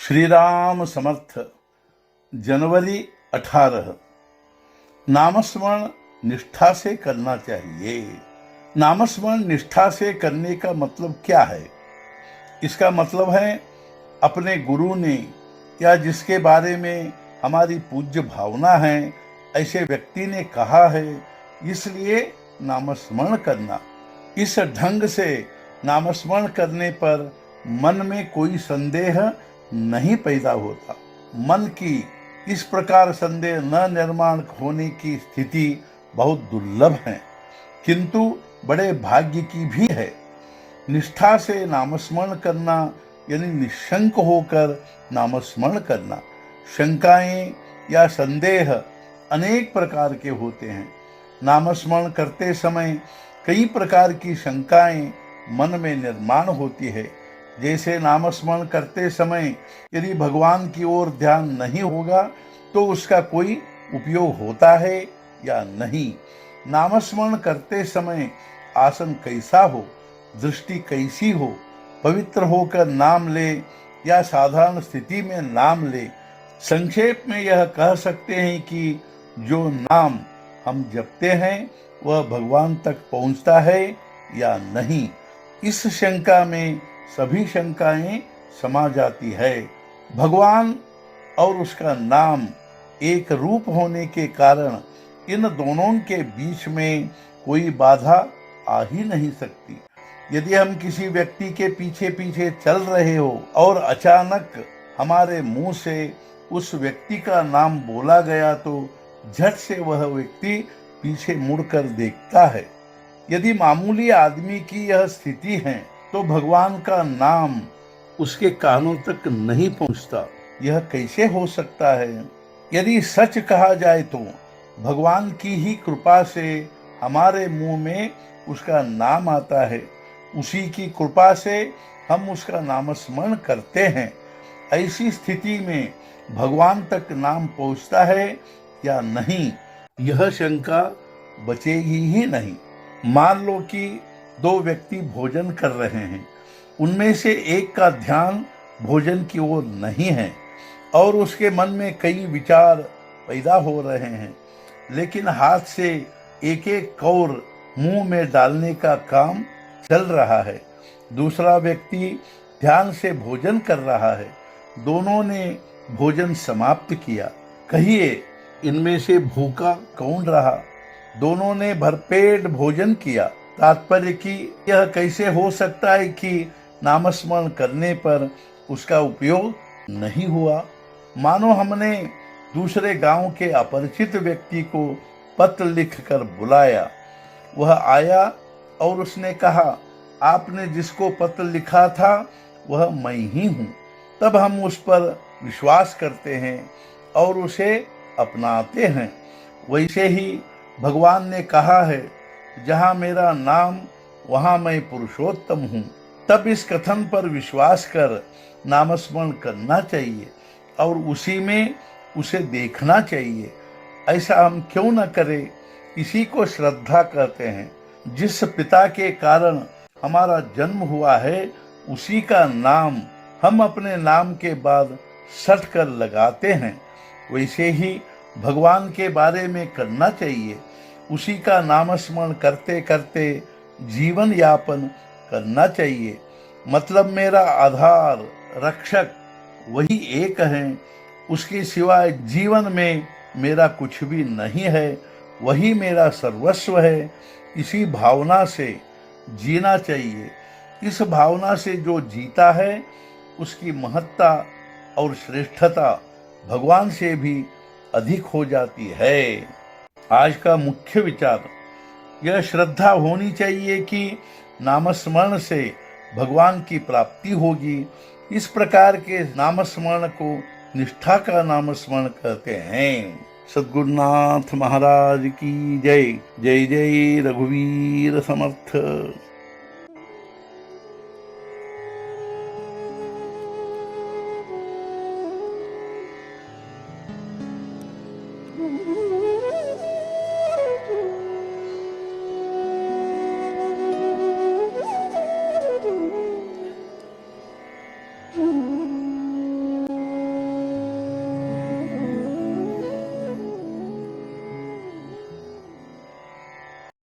श्री राम समर्थ। जनवरी 18। नामस्मरण निष्ठा से करना चाहिए। नामस्मरण निष्ठा से करने का मतलब क्या है? इसका मतलब है अपने गुरु ने या जिसके बारे में हमारी पूज्य भावना है ऐसे व्यक्ति ने कहा है, इसलिए नामस्मरण करना। इस ढंग से नामस्मरण करने पर मन में कोई संदेह नहीं पैदा होता। मन की इस प्रकार संदेह न निर्माण होने की स्थिति बहुत दुर्लभ है, किंतु बड़े भाग्य की भी है। निष्ठा से नामस्मरण करना यानी निशंक होकर नामस्मरण करना। शंकाएं या संदेह अनेक प्रकार के होते हैं। नामस्मरण करते समय कई प्रकार की शंकाएं मन में निर्माण होती है। जैसे नामस्मरण करते समय यदि भगवान की ओर ध्यान नहीं होगा तो उसका कोई उपयोग होता है या नहीं। नामस्मरण करते समय आसन कैसा हो, दृष्टि कैसी हो, पवित्र होकर नाम ले या साधारण स्थिति में नाम ले। संक्षेप में यह कह सकते हैं कि जो नाम हम जपते हैं वह भगवान तक पहुंचता है या नहीं। इस शंका में सभी शंकाएं समा जाती है। भगवान और उसका नाम एक रूप होने के कारण इन दोनों के बीच में कोई बाधा आ ही नहीं सकती। यदि हम किसी व्यक्ति के पीछे पीछे चल रहे हो और अचानक हमारे मुंह से उस व्यक्ति का नाम बोला गया तो झट से वह व्यक्ति पीछे मुड़कर देखता है। यदि मामूली आदमी की यह स्थिति है तो भगवान का नाम उसके कानों तक नहीं पहुंचता। यह कैसे हो सकता है? यदि सच कहा जाए तो भगवान की ही कृपा से हमारे मुंह में उसका नाम आता है। उसी की कृपा से हम उसका नामस्मरण करते हैं। ऐसी स्थिति में भगवान तक नाम पहुंचता है या नहीं, यह शंका बचेगी ही नहीं। मान लो कि दो व्यक्ति भोजन कर रहे हैं, उनमें से एक का ध्यान भोजन की ओर नहीं है और उसके मन में कई विचार पैदा हो रहे हैं, लेकिन हाथ से एक एक कौर मुंह में डालने का काम चल रहा है। दूसरा व्यक्ति ध्यान से भोजन कर रहा है। दोनों ने भोजन समाप्त किया। कहिए इनमें से भूखा कौन रहा? दोनों ने भरपेट भोजन किया। तात्पर्य कि यह कैसे हो सकता है कि नामस्मरण करने पर उसका उपयोग नहीं हुआ। मानो हमने दूसरे गांव के अपरिचित व्यक्ति को पत्र लिखकर बुलाया। वह आया और उसने कहा, आपने जिसको पत्र लिखा था वह मैं ही हूँ। तब हम उस पर विश्वास करते हैं और उसे अपनाते हैं। वैसे ही भगवान ने कहा है, जहाँ मेरा नाम वहाँ मैं पुरुषोत्तम हूँ। तब इस कथन पर विश्वास कर नामस्मरण करना चाहिए और उसी में उसे देखना चाहिए। ऐसा हम क्यों न करें? इसी को श्रद्धा कहते हैं। जिस पिता के कारण हमारा जन्म हुआ है उसी का नाम हम अपने नाम के बाद सट कर लगाते हैं। वैसे ही भगवान के बारे में करना चाहिए। उसी का नामस्मरण करते करते जीवन यापन करना चाहिए। मतलब मेरा आधार रक्षक वही एक है, उसके सिवाय जीवन में मेरा कुछ भी नहीं है। वही मेरा सर्वस्व है। इसी भावना से जीना चाहिए। इस भावना से जो जीता है उसकी महत्ता और श्रेष्ठता भगवान से भी अधिक हो जाती है। आज का मुख्य विचार यह श्रद्धा होनी चाहिए कि नामस्मरण से भगवान की प्राप्ति होगी। इस प्रकार के नामस्मरण को निष्ठा का नामस्मरण कहते हैं। सद्गुरुनाथ महाराज की जय। जय जय रघुवीर समर्थ।